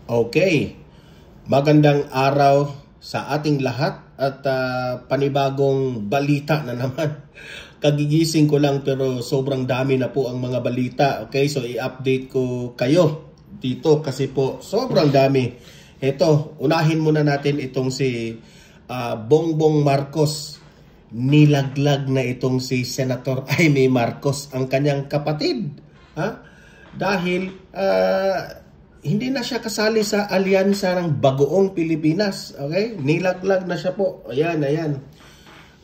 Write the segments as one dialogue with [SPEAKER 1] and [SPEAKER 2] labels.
[SPEAKER 1] Okay, magandang araw sa ating lahat at panibagong balita na naman. Kagigising ko lang pero sobrang dami na po ang mga balita. Okay, so i-update ko kayo dito kasi po sobrang dami. Ito, unahin muna natin itong si Bongbong Marcos. Nilaglag na itong si Senator Amy Marcos, ang kanyang kapatid. Dahil hindi na siya kasali sa alyansa ng Bagoong Pilipinas. Okay? Nilaglag na siya po. Ayan.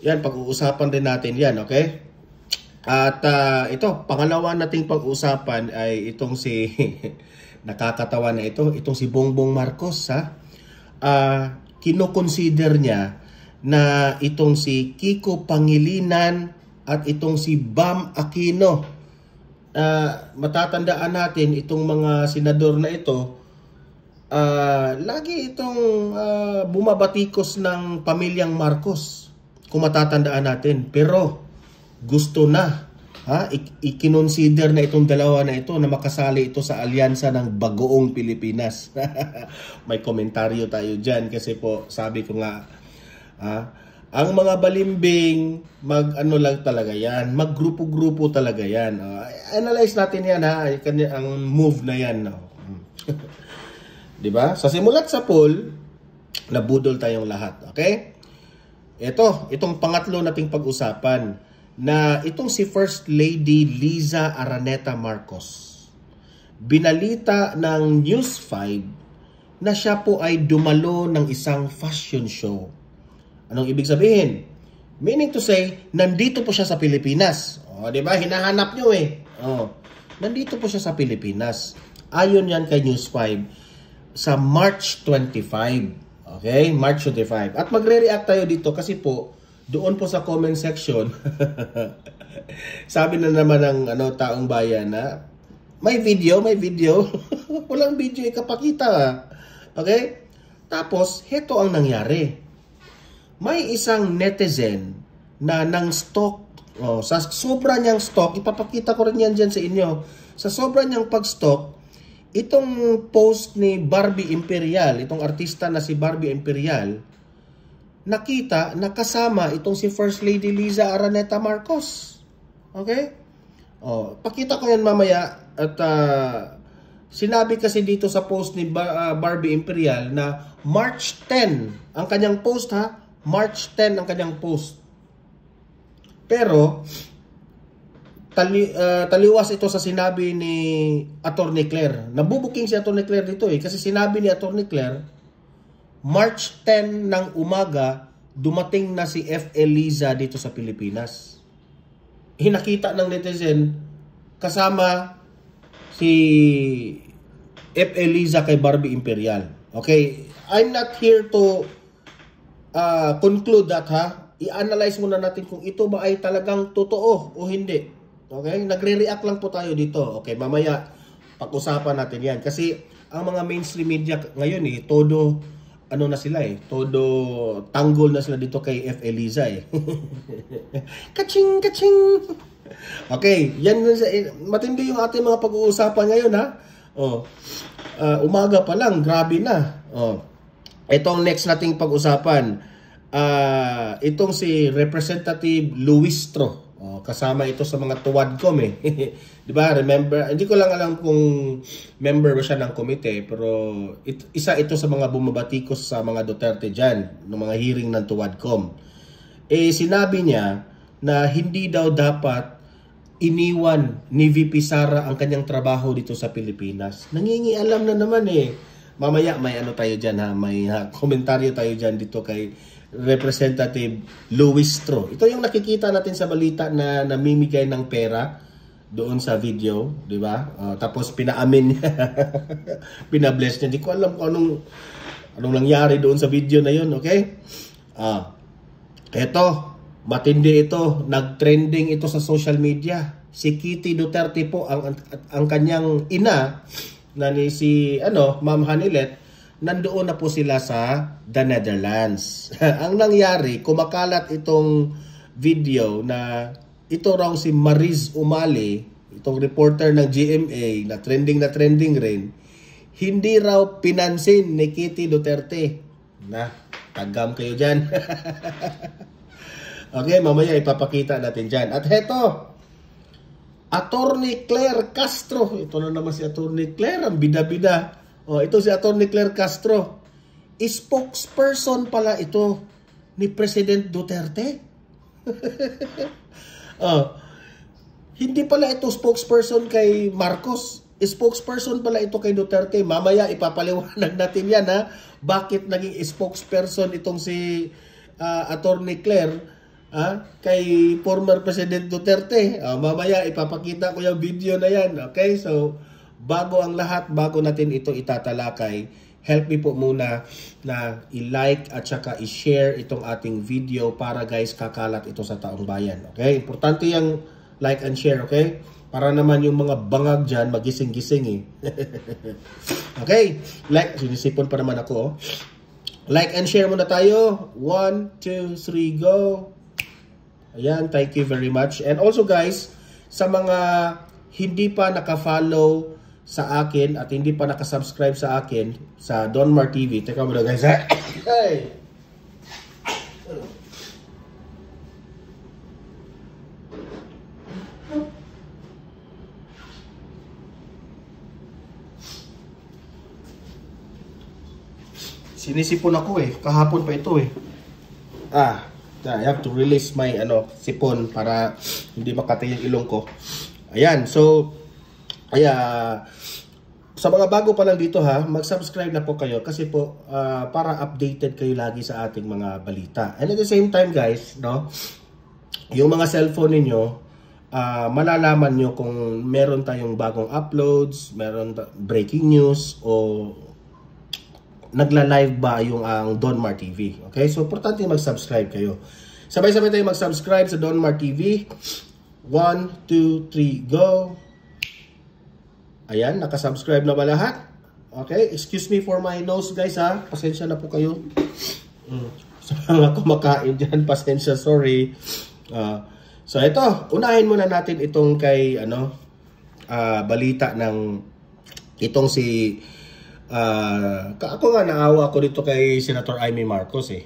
[SPEAKER 1] Yan, pag-uusapan din natin yan. Okay? At ito, pangalawa nating pag-uusapan ay itong si nakakatawa na ito. Itong si Bongbong Marcos. Kinoconsider niya na itong si Kiko Pangilinan at itong si Bam Aquino. Matatandaan natin itong mga senador na ito, lagi itong bumabatikos ng pamilyang Marcos, kung matatandaan natin. Pero gusto na, ikinonsider na itong dalawa na ito na makasali ito sa alyansa ng Bagoong Pilipinas. May komentaryo tayo dyan kasi po sabi ko nga, ang mga balimbing, mag-ano lang talaga yan, maggrupo-grupo talaga yan. Analyze natin yan ang move na yan. Diba? Sa simulat sa poll, nabudol tayong lahat. Okay? Itong pangatlo nating pag-usapan na itong si First Lady Liza Araneta Marcos. Binalita ng News 5 na siya po ay dumalo ng isang fashion show. Anong ibig sabihin? Meaning to say, nandito po siya sa Pilipinas. Di ba? Hinahanap nyo nandito po siya sa Pilipinas. Ayon yan kay News 5 sa March 25. Okay? March 25. At magre-react tayo dito kasi po, doon po sa comment section, sabi na naman ng taong bayan na may video. Walang video ikapakita. Okay? Tapos, heto ang nangyari. May isang netizen na nang stalk, sa sobra niyang stalk, ipapakita ko rin yan dyan sa inyo. Sa sobra niyang pag-stalk, itong post ni Barbie Imperial, itong artista na si Barbie Imperial, nakita, nakasama itong si First Lady Liza Araneta Marcos. Okay? Pakita ko yan mamaya at sinabi kasi dito sa post ni Barbie Imperial na March 10 ang kanyang post March 10 ang kanyang post. Pero taliwas ito sa sinabi ni Attorney Claire. Nabubuking si Attorney Claire dito kasi sinabi ni Attorney Claire, March 10 ng umaga, dumating na si F.E. Liza dito sa Pilipinas. Hinakita ng netizen kasama si F.E. Liza kay Barbie Imperial. Okay, I'm not here to conclude that i-analyze muna natin kung ito ba ay talagang totoo o hindi. Okay? Nagre-react lang po tayo dito. Okay, mamaya pag-usapan natin yan. Kasi ang mga mainstream media ngayon todo na sila todo tanggol na sila dito kay F. Eliza Kaching! Okay, yan matindi yung ating mga pag-uusapan ngayon umaga pa lang, grabe na. Itong next nating pag-usapan, itong si Representative Luistro. Kasama ito sa mga tuwadcom Di ba? Remember, hindi ko lang alam kung member ba siya ng komite, pero isa ito sa mga bumabatikos sa mga Duterte dyan, ng mga hearing ng tuwadcom. Sinabi niya na hindi daw dapat iniwan ni VP Sara ang kanyang trabaho dito sa Pilipinas. Nangingialam na naman Mamaya may tayo dyan may komentaryo tayo dyan dito kay Representative Luistro. Ito yung nakikita natin sa balita na namimigay ng pera doon sa video, di ba? Tapos pinaamin niya, pinabless niya. Hindi ko alam kung anong nangyari doon sa video na yun, okay? Ito, matindi ito, nag-trending ito sa social media. Si Kitty Duterte po, ang kanyang ina, na ni si Ma'am Hanilet, nandoon na po sila sa the Netherlands. Ang nangyari, kumakalat itong video na ito raw si Mariz Umali, itong reporter ng GMA na trending rin, hindi raw pinansin ni Kitty Duterte. Na, tagam kayo dyan. Okay, mamaya ipapakita natin dyan. At heto, Attorney Claire Castro. Ito na naman si Attorney Claire, ang bida-bida. Oh, ito si Attorney Claire Castro. Spokesperson pala ito ni President Duterte. Oh, hindi pala ito spokesperson kay Marcos. Spokesperson pala ito kay Duterte. Mamaya ipapaliwanag natin yan, ha. Bakit naging spokesperson itong si Attorney Claire kay former President Duterte. Mamaya ipapakita ko yung video na yan. Okay, so bago ang lahat, bago natin ito itatalakay, help me po muna na i-like at saka i-share itong ating video para guys kakalat ito sa taong bayan. Okay, importante yung like and share, okay? Para naman yung mga bangag dyan magising-gising eh. Okay, like, sinisipon pa naman ako. Oh. Like and share muna tayo. 1, 2, 3, go! Ayan, thank you very much. And also guys, sa mga hindi pa naka-follow sa akin at hindi pa naka-subscribe sa akin sa Donmar TV. Teka muna guys. Hey! Sinisipon ako eh. Kahapon pa ito eh. I have to release my sipon para hindi makati yung ilong ko. Ayan, so sa mga bago pa lang dito ha, mag-subscribe na po kayo kasi po para updated kayo lagi sa ating mga balita. And at the same time guys, no, yung mga cellphone ninyo, malalaman nyo kung meron tayong bagong uploads, meron breaking news o nagla-live ba yung ang Donmar TV. Okay? So, importante mag-subscribe kayo. Sabay-sabay tayo mag-subscribe sa Donmar TV. 1, 2, 3, go! Ayan, nakasubscribe na ba lahat? Okay? Excuse me for my nose, guys, ha? Pasensya na po kayo. Sa mga kumakain dyan, pasensya, sorry. So, ito. Unahin muna natin itong kay, balita ng itong si ako nga naawa ako dito kay Senator Amy Marcos eh.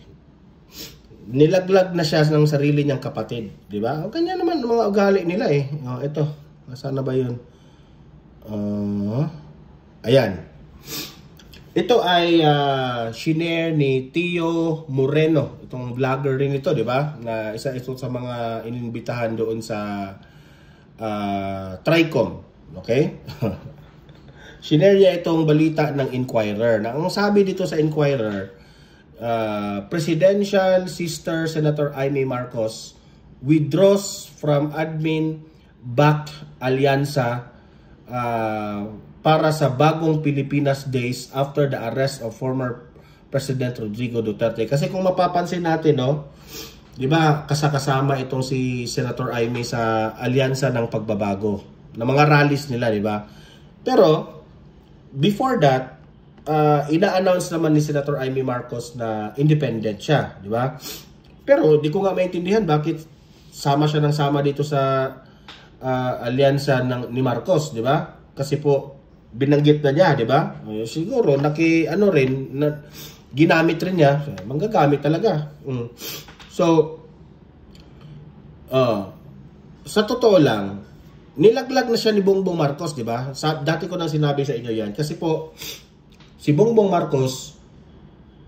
[SPEAKER 1] Nilaglag na siya ng sarili niyang kapatid, di ba? Kanya naman mga ugali nila eh. Ito, nasaan na ba 'yun? Ayan. Ito ay shinare ni Tio Moreno, itong vlogger rin ito, di ba? Na isa ito sa mga inimbitahan doon sa Tricom, okay? Shinare niya itong balita ng Inquirer. Na ang sabi dito sa Inquirer, Presidential Sister Senator Amy Marcos withdraws from admin-backed alyansa para sa bagong Pilipinas Days after the arrest of former President Rodrigo Duterte. Kasi kung mapapansin natin, no, di ba, kasama itong si Senator Amy sa alyansa ng pagbabago, ng mga rallies nila, di ba? Pero before that, ina-announce naman ni Senator Amy Marcos na independent siya, di ba? Pero di ko nga maintindihan bakit sama siya ng sama dito sa alyansa ni Marcos, di ba? Kasi po binanggit na niya, di ba? Siguro ginamit rin niya, manggagamit talaga. So sa totoo lang, nilaglag na siya ni Bongbong Marcos, di ba? Dati ko nang sinabi sa inyo yan. Kasi po, si Bongbong Marcos,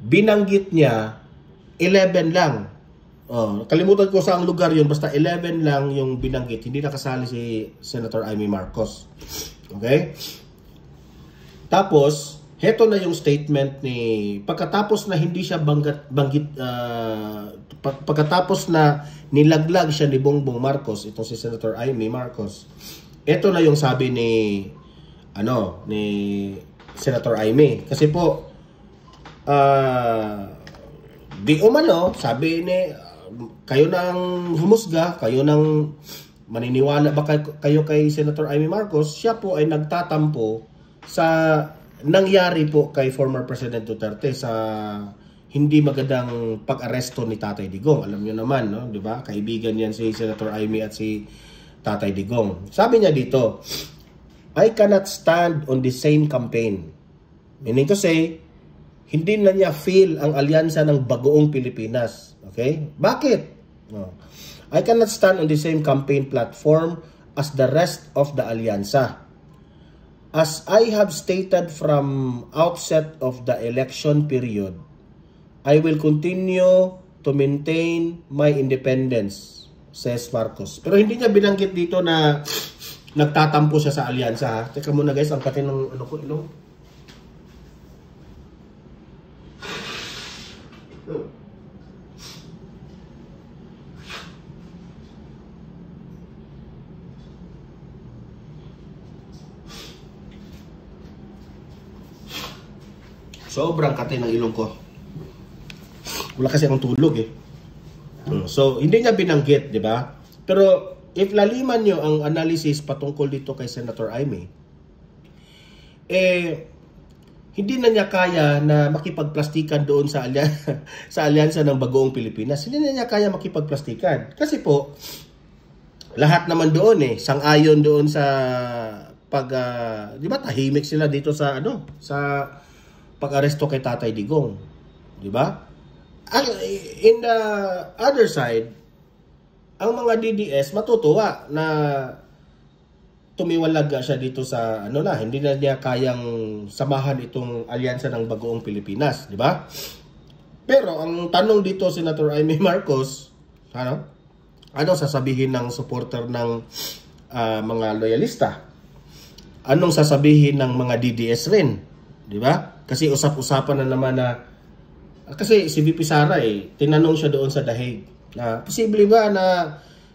[SPEAKER 1] binanggit niya 11 lang. Kalimutan ko sa ang lugar yun. Basta 11 lang yung binanggit. Hindi nakasali si Senator Amy Marcos. Okay? Tapos, heto na yung statement ni... Pagkatapos na hindi siya pagkatapos na nilaglag siya ni Bongbong Marcos, itong si Senator Amy Marcos, ito na yung sabi ni Senator Amy. Kasi po di umano, sabi ni kayo nang humusga, kayo nang maniniwala ba kayo kay Senator Amy Marcos, siya po ay nagtatampo sa nangyari po kay former President Duterte sa hindi magandang pag-aresto ni Tatay Digong. Alam niyo naman, no, 'di ba? Kaibigan 'yan si Senator Amy at si Tatay Digong. Sabi niya dito, I cannot stand on the same campaign Meaning to say, hindi na niya feel ang alyansa ng Bagoong Pilipinas. Okay? Bakit? I cannot stand on the same campaign platform as the rest of the alyansa. As I have stated from outset of the election period, I will continue to maintain my independence, says Marcos. Pero hindi niya binanggit dito na nagtatampo siya sa alyansa, ha? Teka muna guys, ang pati ng ano ko, ilong. Sobrang kati ng ilong ko. Wala kasi akong tulog eh. So, hindi niya binanggit, di ba? Pero, if laliman nyo ang analysis patungkol dito kay Senator Imee, hindi na niya kaya na makipagplastikan doon sa alyansa ng Bagoong Pilipinas. Hindi na niya kaya makipagplastikan. Kasi po, lahat naman doon sang-ayon doon sa di ba tahimik sila dito sa sa pag-aresto kay Tatay Digong. Di ba? In the other side, ang mga DDS matutuwa na tumiwalag siya dito sa hindi na niya kayang samahan itong alyansa ng Bagoong Pilipinas, di ba? Pero ang tanong dito, Senator Imee Marcos, anong sasabihin ng supporter ng mga loyalista? Anong sasabihin ng mga DDS rin? Di ba? Kasi usap-usapan na naman na kasi si VP Sara tinanong siya doon sa The Hague na posible ba na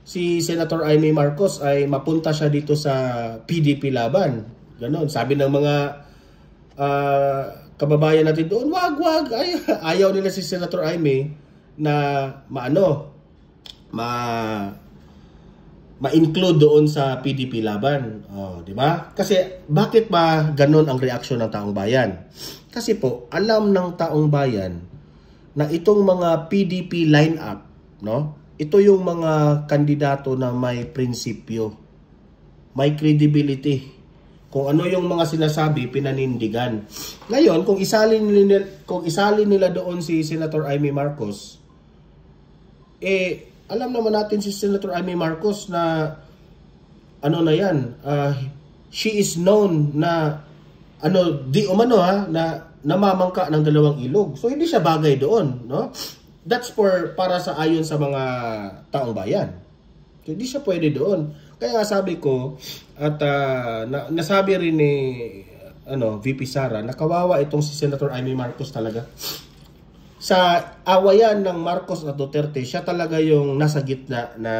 [SPEAKER 1] si Senator Imee Marcos ay mapunta siya dito sa PDP laban. Ganon. Sabi ng mga kababayan natin doon, wag. Ayaw nila si Senator Imee na ma-include doon sa PDP laban. Di ba? Kasi bakit ba ganon ang reaksyon ng taong bayan? Kasi po, alam ng taong bayan na itong mga PDP lineup, ito yung mga kandidato na may prinsipyo, may credibility. Kung ano yung mga sinasabi, pinanindigan. Ngayon, kung isalin nila doon si Senator Imee Marcos, alam naman natin si Senator Imee Marcos na she is known na na namamangka ng dalawang ilog. So hindi siya bagay doon, That's para sa ayon sa mga taong bayan. So, hindi siya pwede doon. Kaya sabi ko at nasabi rin ni VP Sara, nakawawa itong si Senator Imee Marcos talaga. Sa awayan ng Marcos at Duterte, siya talaga yung nasa gitna na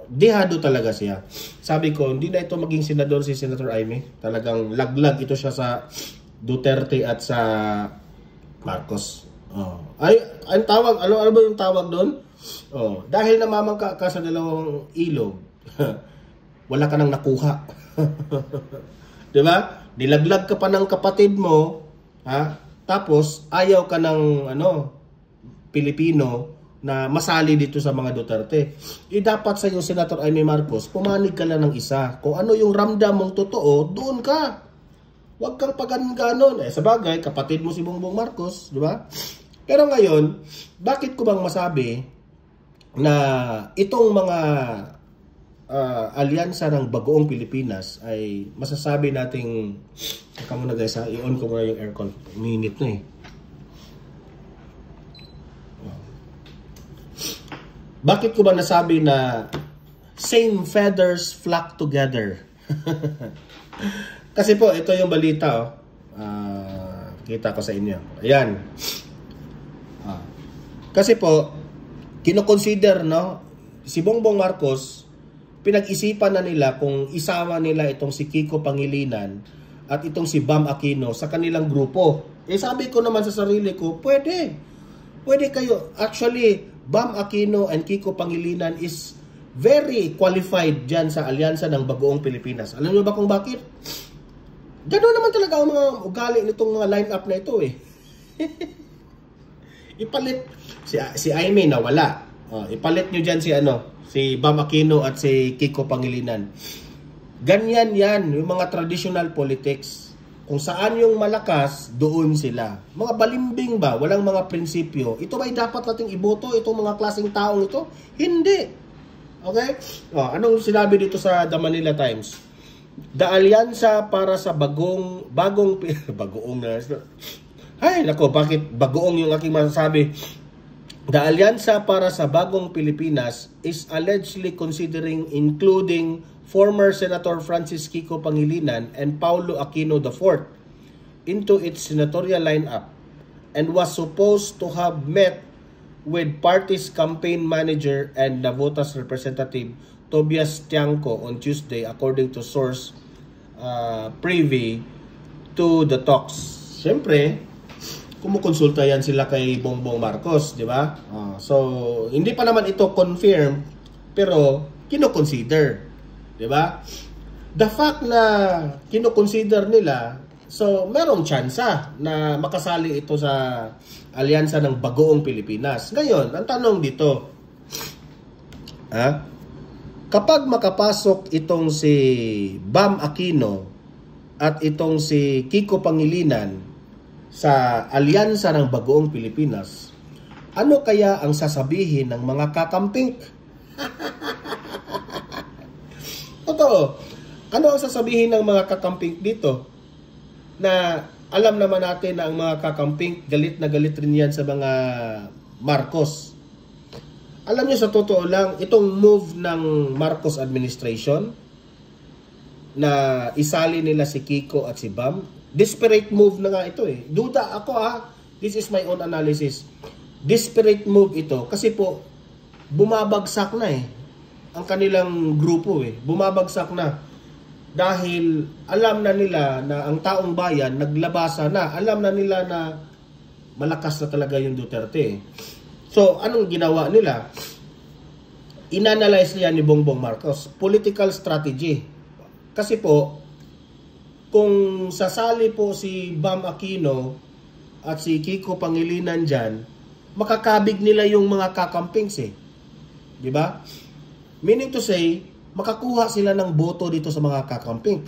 [SPEAKER 1] dehado talaga siya. Sabi ko, hindi na ito maging senador si Senator Imee. Talagang laglag ito siya sa Duterte at sa Marcos. Ang tawag, ano ba yung tawag doon? Dahil namamangka ka sa dalawang ilog, wala ka nang nakuha. 'Di ba? Nilaglag ka pa ng kapatid mo, tapos ayaw ka ng Pilipino na masali dito sa mga Duterte. Dapat sa iyo, Senator Imee Marcos, pumanig ka lang ng isa. Kung ano yung ramdam mong totoo, doon ka. Huwag kang pagganon. Sa bagay, kapatid mo si Bongbong Marcos, di ba? Pero ngayon, bakit ko bang masabi na itong mga alyansa ng Bagoong Pilipinas ay masasabi nating, teka muna guys i-on ko muna yung aircon. Minute na Bakit ko ba nasabi na same feathers flock together? Kasi po, ito yung balita. Kita ko sa inyo. Ayan. Kasi po, kinoconsider, si Bongbong Marcos, pinag-isipan na nila kung isama nila itong si Kiko Pangilinan at itong si Bam Aquino sa kanilang grupo. Sabi ko naman sa sarili ko, pwede. Pwede kayo. Actually, Bam Aquino and Kiko Pangilinan is very qualified dyan sa alyansa ng Bagoong Pilipinas. Alam niyo ba kung bakit? Gano'n naman talaga ang mga ugali nitong mga line-up na ito Ipalit. Si Imee nawala. Ipalit nyo dyan si Bam Aquino at si Kiko Pangilinan. Ganyan yan, yung mga traditional politics. Kung saan yung malakas, doon sila. Mga balimbing ba? Walang mga prinsipyo. Ito ba'y dapat nating iboto? Itong mga klaseng taong ito? Hindi. Okay? Anong sinabi dito sa The Manila Times? The Alyansa para sa bagong bagoong na. Ay, nako, bakit bagoong yung aking masasabi? The Alyansa para sa Bagong Pilipinas is allegedly considering including former Senator Francis Kiko Pangilinan and Paulo Aquino IV into its senatorial lineup and was supposed to have met with party's campaign manager and Navotas representative Tobias Tiangco on Tuesday, according to source privy to the talks. Siyempre, kumukonsulta yan sila kay Bongbong Marcos, di ba? So, hindi pa naman ito confirm, pero kino-consider. Diba? The fact na kino-consider nila, so merong tsansa na makasali ito sa alyansa ng Bagoong Pilipinas. Ngayon, ang tanong dito, kapag makapasok itong si Bam Aquino at itong si Kiko Pangilinan sa alyansa ng Bagoong Pilipinas, ano kaya ang sasabihin ng mga kakamping? Totoo. Ano ang sasabihin ng mga kakamping dito? Na alam naman natin na ang mga kakamping, galit na galit rin yan sa mga Marcos. Alam nyo, sa totoo lang, itong move ng Marcos administration na isali nila si Kiko at si Bam, desperate move na nga ito eh. Duda ako this is my own analysis. Desperate move ito kasi po, bumabagsak na eh ang kanilang grupo eh. Bumabagsak na. Dahil alam na nila na ang taong bayan naglabasa na. Alam na nila na malakas na talaga yung Duterte. So, anong ginawa nila? Inanalyze niya ni Bongbong Marcos. Political strategy. Kasi po, kung sasali po si Bam Aquino at si Kiko Pangilinan dyan, makakabig nila yung mga kakampings eh. Diba? Meaning to say, makakuha sila ng boto dito sa mga kakamping.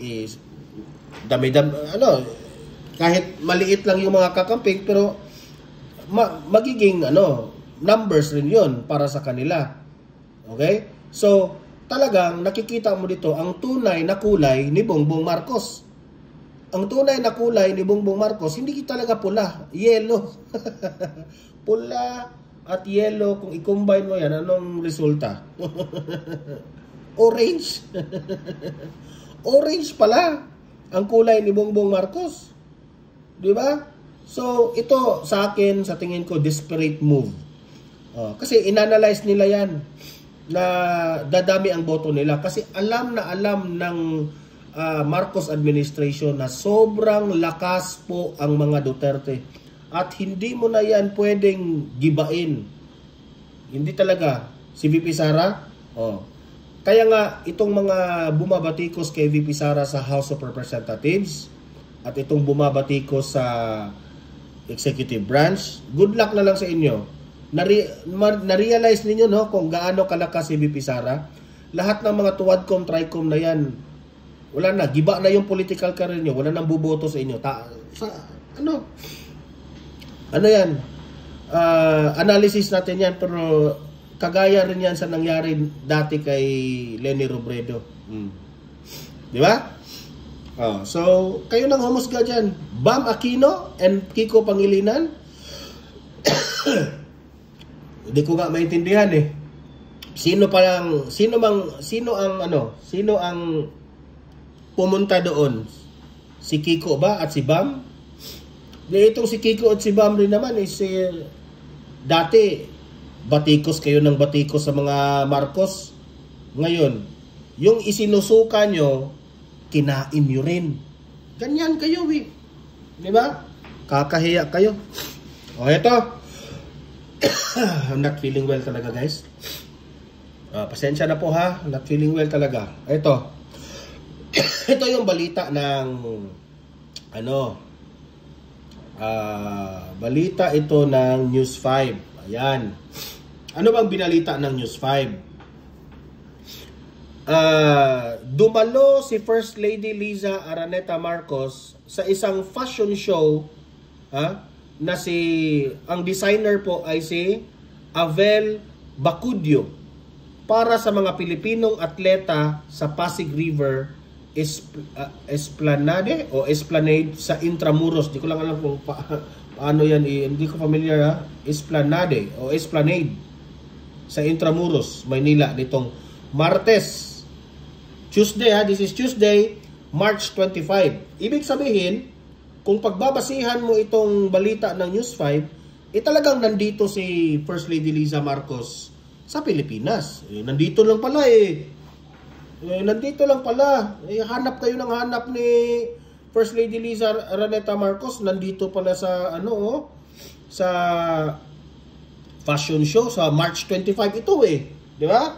[SPEAKER 1] Kahit maliit lang yung mga kakamping, pero magiging numbers rin yon para sa kanila. Okay? So, talagang nakikita mo dito ang tunay na kulay ni Bongbong Marcos. Ang tunay na kulay ni Bongbong Marcos, hindi talaga pula, yellow. Pula at yellow, kung i-combine mo yan, anong resulta? Orange. Orange pala ang kulay ni Bongbong Marcos. Di ba? So, ito sa akin, sa tingin ko, desperate move. Kasi inanalyze nila yan na dadami ang boto nila. Kasi alam na alam ng Marcos administration na sobrang lakas po ang mga Duterte. At hindi mo na yan pwedeng gibain. Hindi talaga. Si VP Sara, kaya nga, itong mga bumabatikos kay VP Sara sa House of Representatives at itong bumabatikos sa Executive Branch, good luck na lang sa inyo. Na-realize ninyo kung gaano kalakas si VP Sara. Lahat ng mga tuwadcom, tricom na yan, wala na. Giba na yung political career nyo. Wala nang buboto sa inyo. Ano yan? Analysis natin yan, pero kagaya rin yan sa nangyari dati kay Leni Robredo. Di ba? So, kayo nang humusga dyan. Bam Aquino and Kiko Pangilinan. Hindi ko nga maintindihan eh. Sino ang pumunta doon? Si Kiko ba at si Bam? Itong si Kiko at si Bam rin naman dati batikos kayo ng batikos sa mga Marcos. Ngayon, yung isinusuka nyo, kinain nyo rin. Ganyan kayo eh. Di ba? Kakahiya kayo. Eto. I'm not feeling well talaga, guys. Pasensya na po ha. I'm not feeling well talaga. Eto. Ito yung balita ng balita ito ng News 5. Ayan. Ano bang binalita ng News 5? dumalo si First Lady Liza Araneta Marcos sa isang fashion show na ang designer po ay si Avel Bacudio para sa mga Pilipinong atleta sa Pasig River Esplanade sa Intramuros. Di ko lang alam kung paano yan, hindi ko familiar Esplanade sa Intramuros, Maynila nitong Martes. Tuesday this is Tuesday, March 25. Ibig sabihin, kung pagbabasihan mo itong balita ng News 5, talagang nandito si First Lady Liza Marcos sa Pilipinas. Nandito lang pala hanap kayo ng hanap ni First Lady Liza Araneta Marcos. Nandito pala sa sa fashion show sa March 25 ito di ba?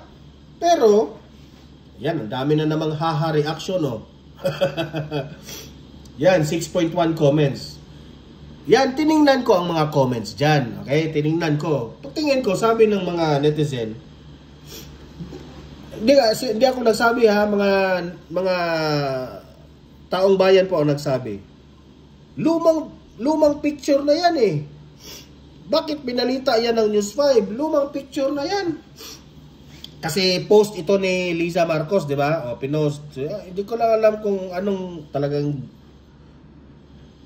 [SPEAKER 1] Pero yan, ang dami na namang haha reaction Yan, 6.1 comments. Yan, tiningnan ko ang mga comments dyan. Okay, tiningnan ko. Pagtingin ko, sabi ng mga netizen, hindi ako nagsabi mga taong bayan po ang nagsabi. Lumang picture na yan Bakit binalita yan ng News 5? Lumang picture na yan. Kasi post ito ni Liza Marcos, di ba? Pinost. Hindi ko lang alam kung anong talagang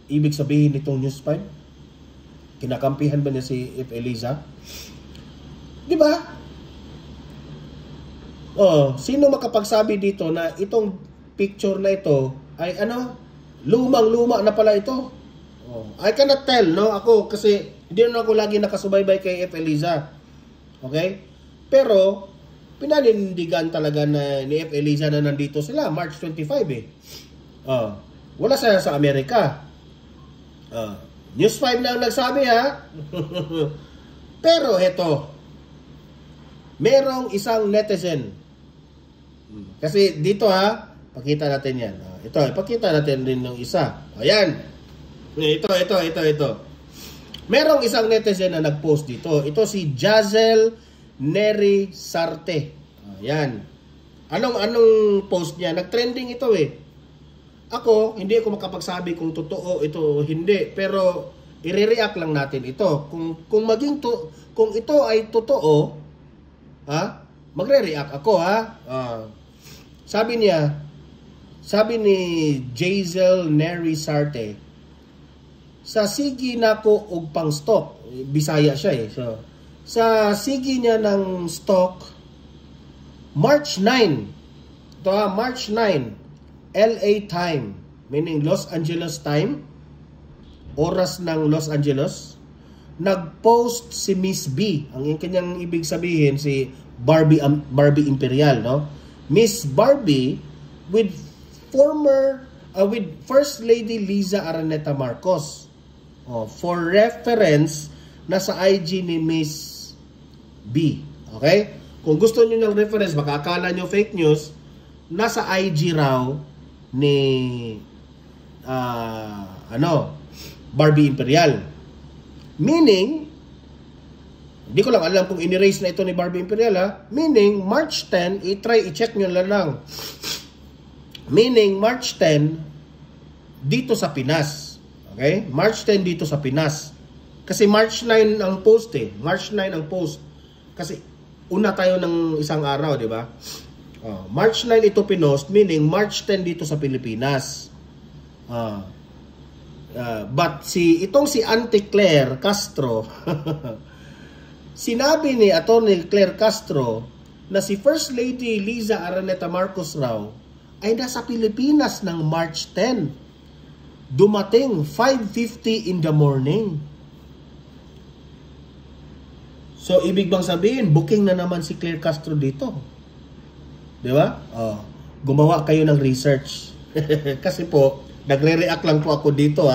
[SPEAKER 1] ibig sabihin nitong News 5. Kinakampihan ba niya si F. Eliza? Di ba? Sino makapagsabi dito na itong picture na ito ay lumang-luma na pala ito? I cannot tell, ako kasi hindi na ako lagi nakasubaybay kay F. Eliza. Okay? Pero pinanindigan talaga ni F. Eliza na nandito sila March 25 wala siya sa Amerika. News 5 na ang nagsabi Pero heto, merong isang netizen kasi dito pakita natin yan. Ito, ipakita natin din ng isa. Ayan. Ito. Merong isang netizen na nag-post dito. Ito si Jazel Neri Sarte. Ayan. Anong post niya? Nag-trending ito Ako, hindi ako makapagsabi kung totoo ito o hindi. Pero, i-react lang natin ito. Kung ito ay totoo, magre-react ako, sabi ni Jazel Neri Sarte, sa sige nako og pang stock. Bisaya siya So, sa sige niya ng stock, March 9. Ito March 9. LA time, meaning Los Angeles time, oras ng Los Angeles, nag-post si Miss B. Ang kanyang ibig sabihin si Barbie Imperial, Miss Barbie with First Lady Liza Araneta Marcos. For reference, nasa IG ni Miss B. Okay? Kung gusto niyo ng reference, baka akala niyo fake news, nasa IG raw ni Barbie Imperial. Meaning, hindi ko lang alam kung in-erase na ito ni Barbie Imperial Meaning, March 10, i-check nyo lang. Meaning, March 10, dito sa Pinas. Okay? March 10 dito sa Pinas. Kasi March 9 ang post March 9 ang post. Kasi, una tayo ng isang araw, di ba? March 9 ito pinost, meaning March 10 dito sa Pilipinas. But itong si Auntie Claire Castro, sinabi ni Atty. Claire Castro na si First Lady Liza Araneta Marcos raw ay nasa Pilipinas ng March 10. Dumating 5:50 in the morning. So, ibig bang sabihin, booking na naman si Claire Castro dito? Di ba? Gumawa kayo ng research. Kasi po, nagre-react lang po ako dito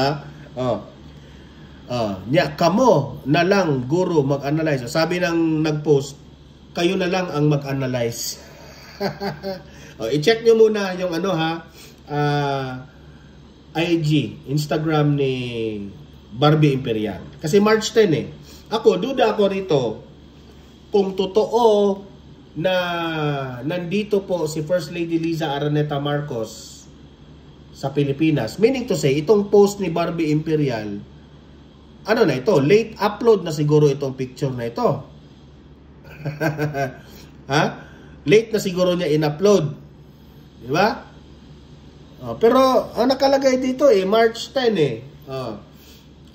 [SPEAKER 1] kamo na lang guro mag-analyze. Sabi ng nag-post, kayo na lang ang mag-analyze. I-check nyo muna yung IG, Instagram ni Barbie Imperial. Kasi March 10 Ako, duda ako rito kung totoo na nandito po si First Lady Liza Araneta Marcos sa Pilipinas. Meaning to say, itong post ni Barbie Imperial, ano na ito? Late upload na siguro itong picture na ito. Ha? Late na siguro niya in-upload. Di ba? Pero ang nakalagay dito March 10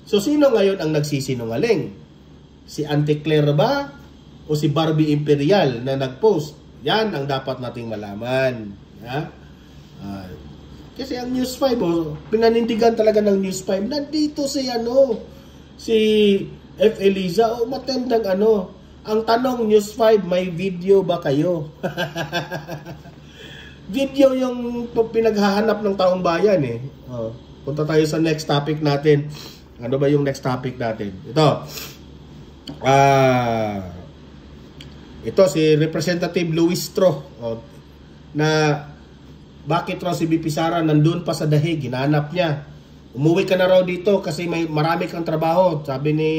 [SPEAKER 1] So sino ngayon ang nagsisinungaling? Si Auntie Claire ba? O si Barbie Imperial na nag-post? Yan ang dapat nating malaman. Ha? Kasi ang News 5, pinanindigan talaga ng News 5. Nandito si si F. Eliza, matendang Ang tanong, News 5, may video ba kayo? Video yung pinaghahanap ng taong bayan Punta tayo sa next topic natin. Ano ba yung next topic natin? Ito si Representative Luis Tro na bakit raw si VP Sara nandun pa sa Dahig, ginanap niya. Umuwi ka na raw dito kasi marami kang trabaho, sabi ni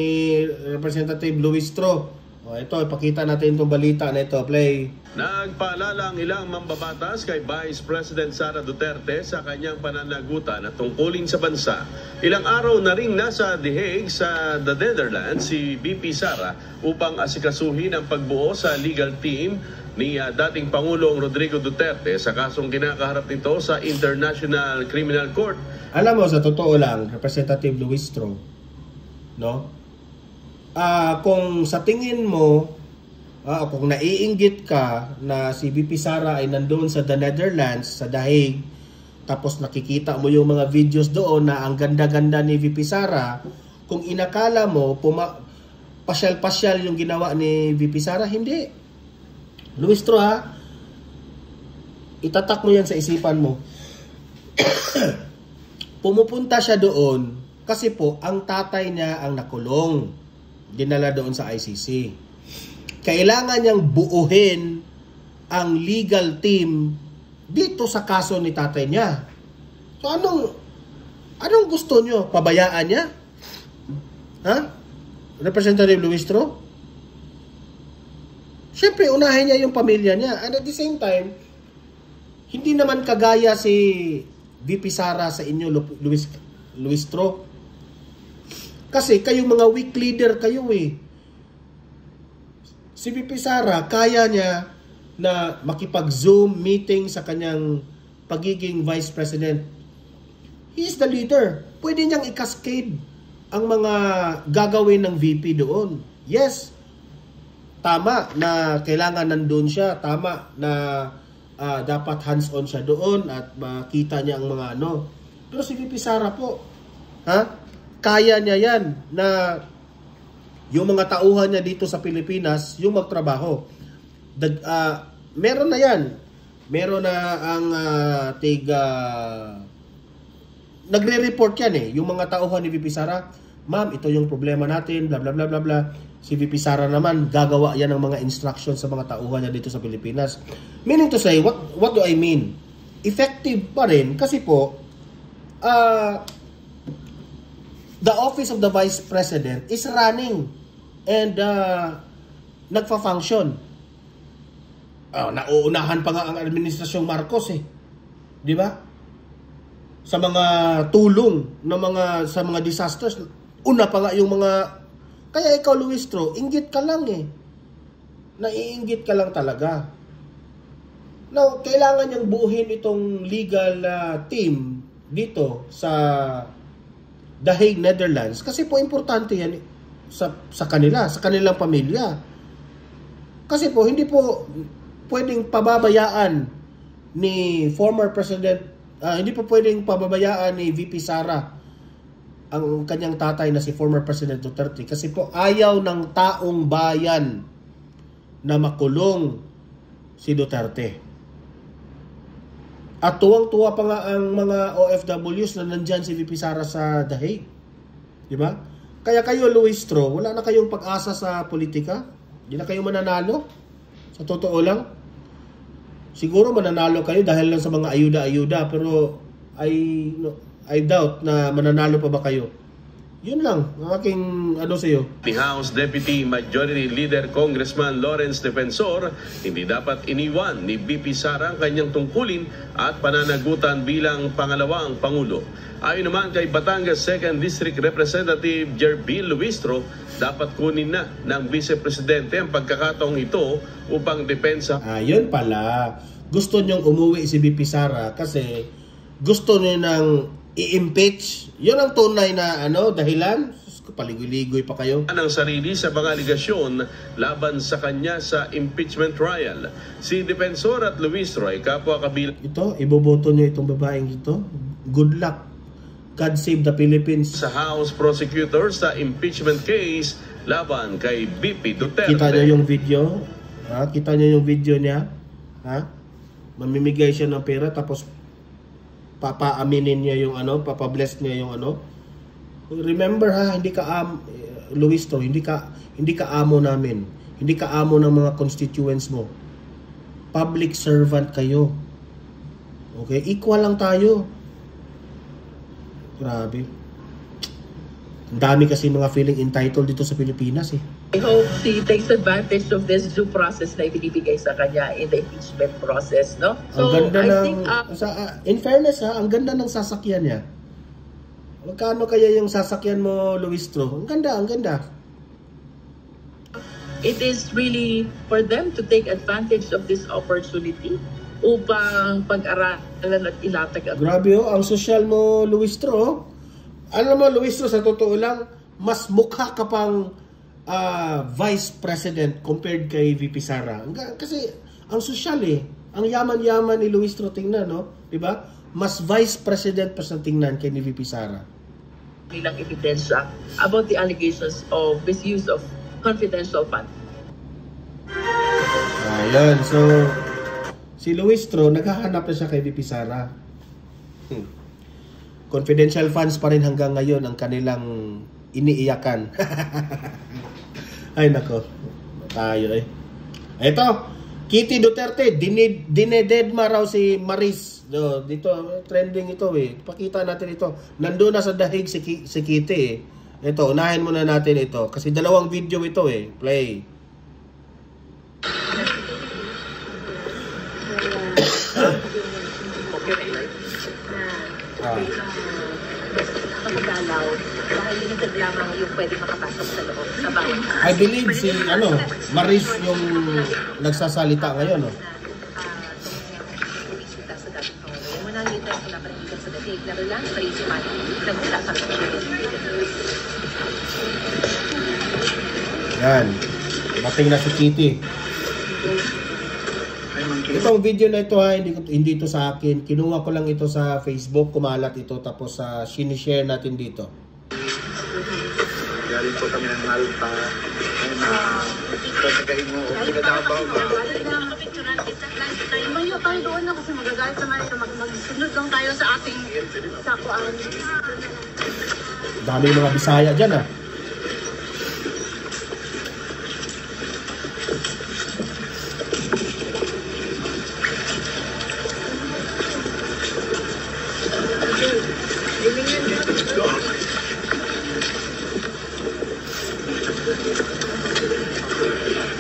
[SPEAKER 1] Representative Luis Tro. Ito, ipakita natin itong balita na ito. Play.
[SPEAKER 2] Nagpaalala ang ilang mambabatas kay Vice President Sara Duterte sa kanyang pananagutan at tungkulin sa bansa. Ilang araw na ring nasa The Hague sa The Netherlands si VP Sara upang asikasuhin ang pagbuo sa legal team ni dating Pangulong Rodrigo Duterte sa kasong kinakaharap nito sa International Criminal Court.
[SPEAKER 1] Alam mo, sa totoo lang, Representative Luis Tro, kung sa tingin mo, kung naiinggit ka na si VP Sara ay nandoon sa The Netherlands, sa The Hague, tapos nakikita mo yung mga videos doon na ang ganda-ganda ni VP Sara, kung inakala mo, pasyal-pasyal yung ginawa ni VP Sara, hindi. Luis Tro, itatak mo yan sa isipan mo. Pumupunta siya doon kasi po ang tatay niya ang nakulong. Dinala doon sa ICC. Kailangan niyang buuhin ang legal team dito sa kaso ni tatay niya. So anong gusto niyo? Pabayaan niya? Representative Luis Tro? Siyempre, unahin niya yung pamilya niya. And at the same time, hindi naman kagaya si VP Sara sa inyo, Luis Tro. Kasi kayong mga weak leader kayo Si VP Sara, kaya niya na makipag-Zoom meeting sa kanyang pagiging Vice President. He is the leader. Pwede niyang i-cascade ang mga gagawin ng VP doon. Yes, tama na kailangan nandun siya. Tama na dapat hands-on siya doon at makita niya ang mga Pero si VP Sara po, kaya niya yan na yung mga tauhan niya dito sa Pilipinas, yung magtrabaho. Meron na yan. Meron na ang nagre-report yan yung mga tauhan ni VP Sara. Ma'am, ito yung problema natin, bla bla bla bla bla. Si VP Sara naman, gagawa yan ng mga instructions sa mga tauhan niya dito sa Pilipinas. Meaning to say, what do I mean? Effective pa rin kasi po, the office of the Vice President is running and nagfa-function. Nauunahan pa nga ang administrasyong Marcos Di ba? Sa mga tulong sa mga disasters, una pa nga yung mga. Kaya ikaw, Luis Tro, inggit ka lang Naiinggit ka lang talaga. Now, kailangan niyang buuhin itong legal team dito sa The Hague, Netherlands, kasi po importante yan sa kanilang pamilya. Kasi po hindi po pwedeng pababayaan ni former President, hindi po pwedeng pababayaan ni VP Sara ang kanyang tatay na si former President Duterte kasi po ayaw ng taong bayan na makulong si Duterte. At tuwang-tuwa pa nga ang mga OFWs na nandyan si VP Sara sa The Hague. Di ba? Kaya kayo, Luis Tro, wala na kayong pag-asa sa politika. Hindi na kayo mananalo. Sa totoo lang. Siguro mananalo kayo dahil lang sa mga ayuda-ayuda. Pero I doubt na mananalo pa ba kayo. Yun lang ang aking ano sa iyo.
[SPEAKER 2] Ni House Deputy Majority Leader Congressman Lawrence Defensor, hindi dapat iniwan ni BP Sara ang kanyang tungkulin at pananagutan bilang pangalawang Pangulo. Ayon naman kay Batangas 2nd District Representative Jerbil Luistro, dapat kunin na ng Vice Presidente ang pagkakataong ito upang depensa.
[SPEAKER 1] Yun pala. Gusto niyong umuwi si BP Sara kasi gusto niyo nang i-impeach. Yun ang tunay na dahilan. Paligoy-ligoy pa kayo.
[SPEAKER 2] Ang sarili sa mga aligasyon laban sa kanya sa impeachment trial. Si Defensor at Luistro ay kapwa kabilang.
[SPEAKER 1] Ito, iboboto niyo itong babaeng ito. Good luck. God save the Philippines.
[SPEAKER 2] Sa House Prosecutor sa impeachment case laban kay BP Duterte.
[SPEAKER 1] Kita niyo yung video? Kita niyo yung video niya? Mamimigay siya ng pera tapos papaaminin niya yung papabless niya yung Remember hindi ka Luistro, hindi ka amo namin. Hindi ka amo ng mga constituents mo. Public servant kayo. Okay? Equal lang tayo. Grabe. Ang dami kasi mga feeling entitled dito sa Pilipinas eh.
[SPEAKER 3] I hope he takes advantage of this due process na ibinibigay sa kanya in the impeachment process, no?
[SPEAKER 1] So, ang ganda in fairness ang ganda ng sasakyan niya. Magkano kaya yung sasakyan mo, Luistro? Ang ganda, ang ganda.
[SPEAKER 3] It is really for them to take advantage of this opportunity upang pag-aralan at ilatag.
[SPEAKER 1] Grabe ang social mo, Luistro. Alam mo, Luistro, sa totoo lang, mas mukha ka pang Vice President compared kay VP Sara. Kasi ang social ang yaman-yaman ni Luistro tingnan, no? 'Di ba? Mas Vice President pa sa tingnan kay ni VP Sara.
[SPEAKER 3] Bilang ebidensya about the allegations of misuse of confidential funds.
[SPEAKER 1] Ayan, so si Luistro naghahanap na siya kay VP Sara. Confidential funds pa rin hanggang ngayon ang kanilang iniiyakan. Ay nako, tayo Ito, Kitty Duterte, dinededma raw si Maris. Dito, trending ito Pakita natin ito. Nandun na sa dahig si Kitty Ito, unahin muna natin ito. Kasi dalawang video ito Play.
[SPEAKER 4] Magdalaw dahil limited lamang yung pwede makapasok sa loob sa bawat.
[SPEAKER 1] I believe si Maris yung nagsasalita ngayon
[SPEAKER 4] Bisita sa dating Pangulo. Yung manalita ko na panigitan sa dating na lang sa isipan nagmula sa
[SPEAKER 1] Yan. Mating na si Kitty. Itong video na ito hindi ito sa akin. Kinuha ko lang ito sa Facebook, kumalat ito tapos sinishare natin dito.
[SPEAKER 5] Galing po kami ng Malta. Tatagayin mo, pinadabaw ba?
[SPEAKER 4] Mayo tayo doon na kasi magagalit naman ito. Magsunod lang tayo sa ating sakuan.
[SPEAKER 1] Daming mga Bisaya dyan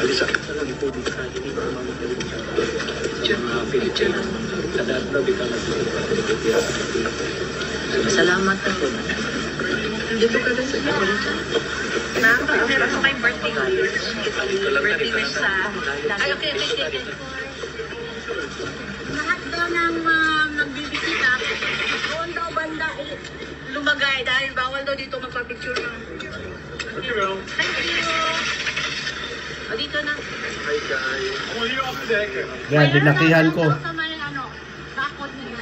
[SPEAKER 5] Alisa, talagang ito dito sa akin. Diyan mga Pilipino. Kadaan na bigla na
[SPEAKER 4] Salamat ako. Dito ka rin sa Amerika. Nakakapera ko kay birthday wish. Birthday wish sa... Ay, okay. Lahat daw ng nagbibisita, doon daw banda lumagay dahil bawal daw dito magpa-picture ng... Thank you. O, dito na.
[SPEAKER 5] Hi guys.
[SPEAKER 1] Yan, dinakihan ko.
[SPEAKER 4] Sa may bakod niya.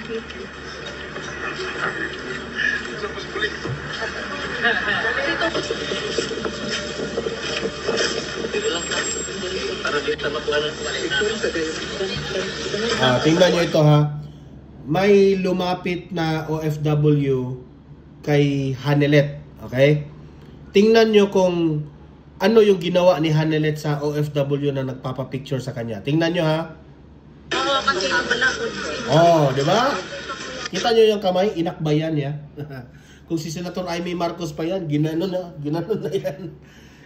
[SPEAKER 1] Tingnan nyo ito may lumapit na OFW kay Hanelet. Okay? Tingnan nyo kung ano yung ginawa ni Hanelet sa OFW na nagpapapicture sa kanya. Tingnan nyo
[SPEAKER 4] Oo, kasi pala.
[SPEAKER 1] di ba? Kita nyo yung kamay, inakbayan niya. Kung si Senator Amy Marcos pa yan, ginano na yan.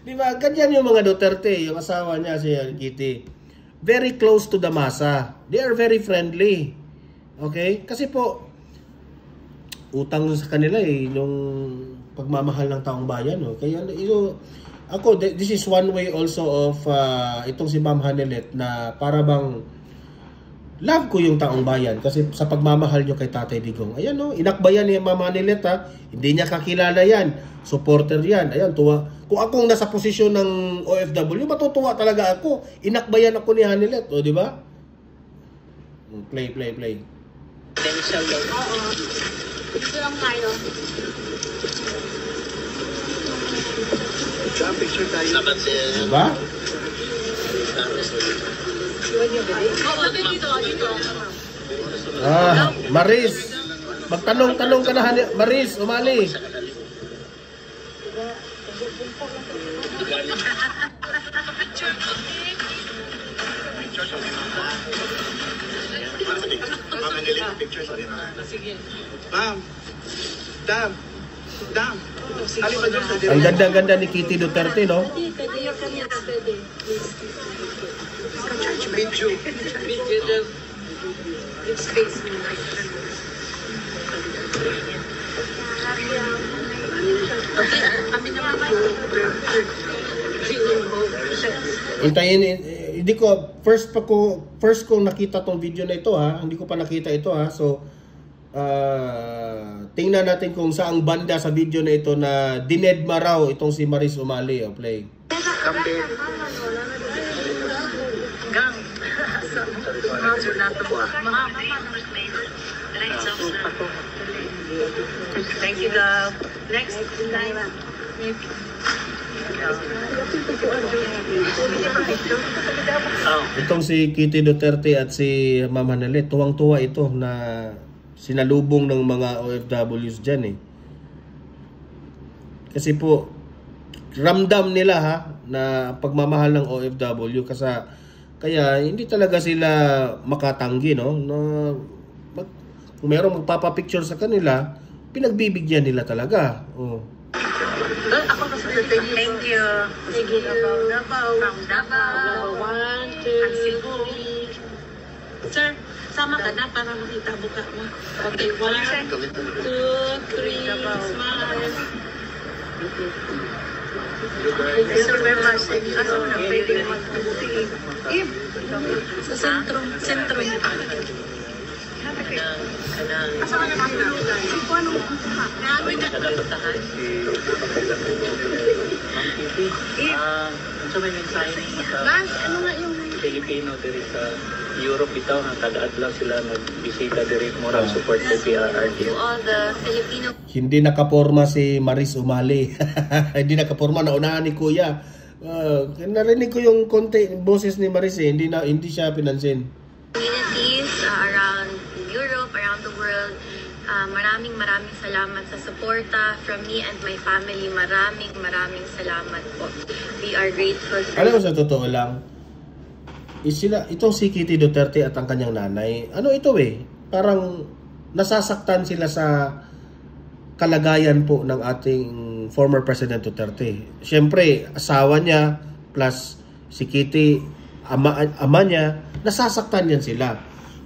[SPEAKER 1] Di ba? Ganyan yung mga Duterte, yung asawa niya, si Kitty. Very close to the masa. They are very friendly. Okay? Kasi po, utang sa kanila yung pagmamahal ng taong bayan. No? Kaya ako, this is one way also of itong si Ma'am Hanelet na para bang love ko yung taong bayan kasi sa pagmamahal nyo kay Tatay Digong. Ayan no, inakbayan ni Ma'am Hanelet ha. Hindi niya kakilala yan. Supporter yan. Ayan, tuwa. Kung akong nasa posisyon ng OFW, matutuwa talaga ako. Inakbayan ako ni Hanelet. O, di ba? Play.
[SPEAKER 5] Potential daw.
[SPEAKER 4] Oo. Dito lang tayo.
[SPEAKER 5] Picture tayo.
[SPEAKER 1] Diba?
[SPEAKER 4] Oo, dito.
[SPEAKER 1] Maris. Magtanong ka na, Maris, umali.
[SPEAKER 5] Dam.
[SPEAKER 1] Ang ganda-ganda ni Kitty Duterte, no?
[SPEAKER 5] Video.
[SPEAKER 1] Hintayin, hindi ko first ko nakita tong video na ito ha, hindi ko pa nakita ito ha. So tingnan natin kung saang banda sa video na ito na dinedma raw itong si Maris Umali. O, play.
[SPEAKER 3] Gang. Thank you, love. Next.
[SPEAKER 1] Itong si Kitty Duterte at si Ma'am Hanelet, tuwang-tuwa ito na sinalubong ng mga OFWs dyan eh. Kasi po, ramdam nila ha, na pagmamahal ng OFW kaya hindi talaga sila makatanggi, no? Kung merong magpapapicture sa kanila, pinagbibigyan nila talaga. Oh.
[SPEAKER 3] Ako kasi thank you.
[SPEAKER 4] Thank you. Davao.
[SPEAKER 3] From Davao. 1, 2, 3. Sir, sama ka na para makita buka mo. Okay, 1, 2, 3. Smile.
[SPEAKER 4] Thank you so very much. Ano na pwede mag-buti.
[SPEAKER 3] Sa sentro. Sentro.
[SPEAKER 4] Asa ka naman na? Ano
[SPEAKER 3] Tahan.
[SPEAKER 5] Ano may mensahe sa
[SPEAKER 4] Mas, ano nga yung
[SPEAKER 5] Filipino diri sa Europe bitaw nga kada-adlaw sila nagbisita diri moral support kay PRRD.
[SPEAKER 4] to all the Filipino
[SPEAKER 1] Hindi nakaporma si Maris Umali. Hindi nakaporma, naunahan ni Kuya. Narinig ko yung konti boses ni Maris eh. Hindi siya pinansin.
[SPEAKER 4] communities around Europe, around the world. Maraming salamat sa suporta from me and my family. Maraming salamat po. We are grateful for
[SPEAKER 1] Alam mo sa totoo lang, itong si Kitty Duterte at ang kanyang nanay, ano ito eh, parang nasasaktan sila sa kalagayan po ng ating former President Duterte. Siyempre, asawa niya plus si Kitty, ama niya, nasasaktan yan sila.